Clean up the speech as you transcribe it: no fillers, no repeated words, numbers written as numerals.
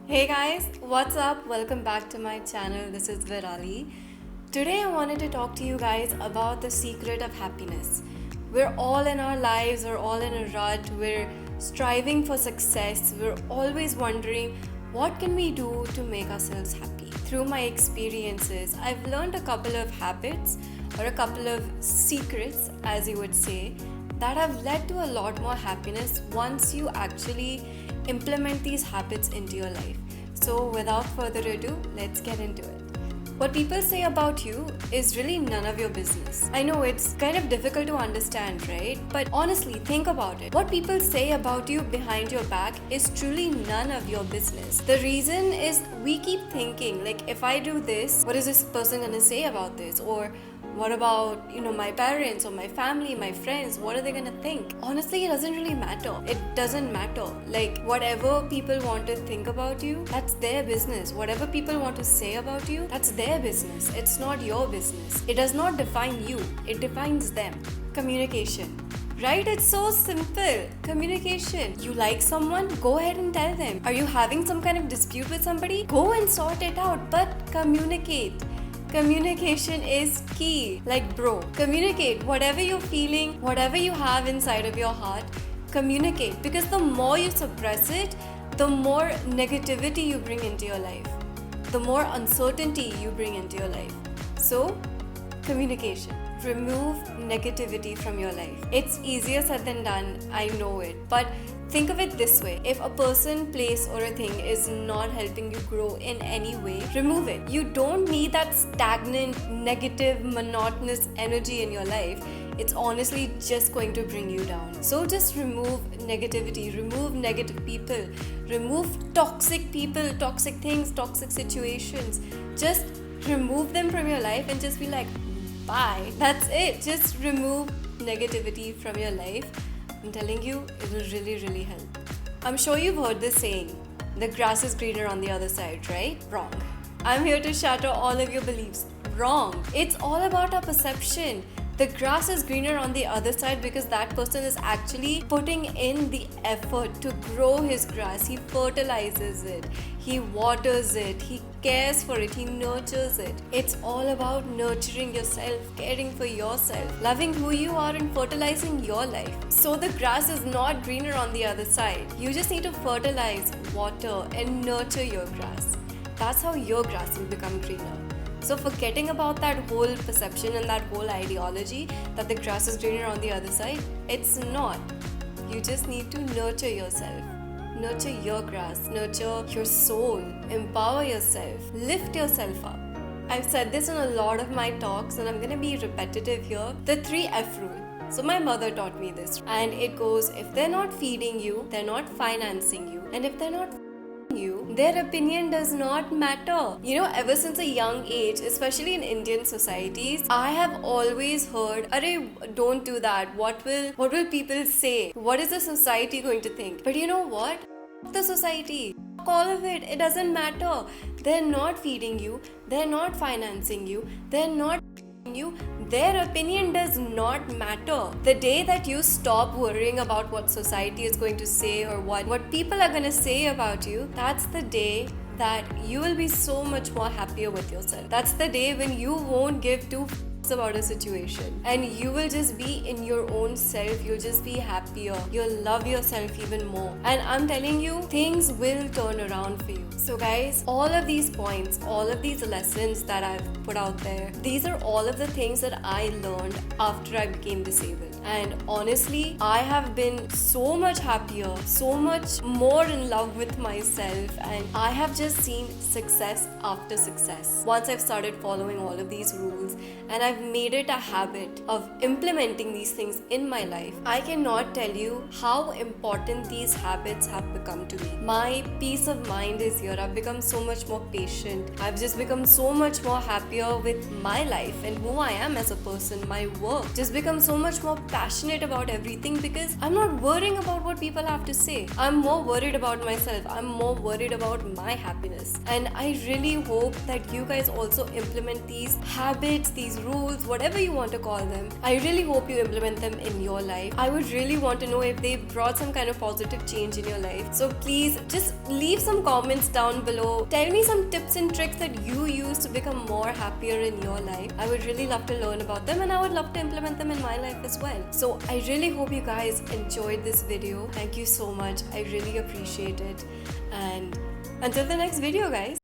Hey guys, what's up? Welcome back to my channel. This is Virali. Today I wanted to talk to you guys about the secret of happiness. We're all in our lives, we're all in a rut, we're striving for success, we're always wondering what can we do to make ourselves happy. Through my experiences, I've learned a couple of habits or a couple of secrets, as you would say, that have led to a lot more happiness once you actually implement these habits into your life. So, without further ado, let's get into it. What people say about you is really none of your business. I know it's kind of difficult to understand, right? But honestly, think about it. What people say about you behind your back is truly none of your business. The reason is we keep thinking, like, if I do this, what is this person gonna say about this? Or what about, my parents or my family, my friends? What are they gonna think? Honestly, it doesn't really matter. It doesn't matter. Like, whatever people want to think about you, that's their business. Whatever people want to say about you, that's their business. It's not your business. It does not define you, it defines them. Communication. Right? It's so simple. Communication. You like someone? Go ahead and tell them. Are you having some kind of dispute with somebody? Go and sort it out, but communicate. Communication is key. Like, bro, communicate whatever you're feeling, whatever you have inside of your heart, communicate. Because the more you suppress it, the more negativity you bring into your life, the more uncertainty you bring into your life. So, communication. Remove negativity from your life. It's easier said than done, I know it. But think of it this way. If a person, place, or a thing is not helping you grow in any way, remove it. You don't need that stagnant, negative, monotonous energy in your life. It's honestly just going to bring you down. So just remove negativity, remove negative people, remove toxic people, toxic things, toxic situations. Just remove them from your life and just be like, bye. That's it. Just remove negativity from your life. I'm telling you, it will really, really help. I'm sure you've heard this saying, the grass is greener on the other side, right? Wrong. I'm here to shatter all of your beliefs. Wrong. It's all about our perception. The grass is greener on the other side because that person is actually putting in the effort to grow his grass. He fertilizes it, he waters it, he cares for it, he nurtures it. It's all about nurturing yourself, caring for yourself, loving who you are and fertilizing your life. So the grass is not greener on the other side. You just need to fertilize, water and nurture your grass. That's how your grass will become greener. So forgetting about that whole perception and that whole ideology that the grass is greener on the other side, it's not. You just need to nurture yourself. Nurture your grass, nurture your soul, empower yourself, lift yourself up. I've said this in a lot of my talks and I'm going to be repetitive here. The 3F rule. So my mother taught me this and it goes, if they're not feeding you, they're not financing you, and if they're not you, their opinion does not matter. Ever since a young age, especially in Indian societies, I have always heard, "Arey, don't do that. What will people say? What is the society going to think?" But you know what? The society. All of it. It doesn't matter. They're not feeding you. They're not financing you. They're not you. Their opinion does not matter. The day that you stop worrying about what society is going to say or what people are going to say about you, that's the day that you will be so much more happier with yourself. That's the day when you won't give two about a situation and you will just be in your own self. You'll just be happier, you'll love yourself even more, and I'm telling you, things will turn around for you. So guys, all of these points, all of these lessons that I've put out there, these are all of the things that I learned after I became disabled. And honestly, I have been so much happier, so much more in love with myself, and I have just seen success after success once I've started following all of these rules and I've made it a habit of implementing these things in my life. I cannot tell you how important these habits have become to me. My peace of mind is here. I've become so much more patient. I've just become so much more happier with my life and who I am as a person. My work just become so much more passionate about everything because I'm not worrying about what people have to say. I'm more worried about myself. I'm more worried about my happiness. And I really hope that you guys also implement these habits, these rules, whatever you want to call them. I really hope you implement them in your life. I would really want to know if they brought some kind of positive change in your life. So please just leave some comments down below. Tell me some tips and tricks that you use to become more happier in your life. I would really love to learn about them and I would love to implement them in my life as well. So I really hope you guys enjoyed this video. Thank you so much. I really appreciate it. And until the next video, guys.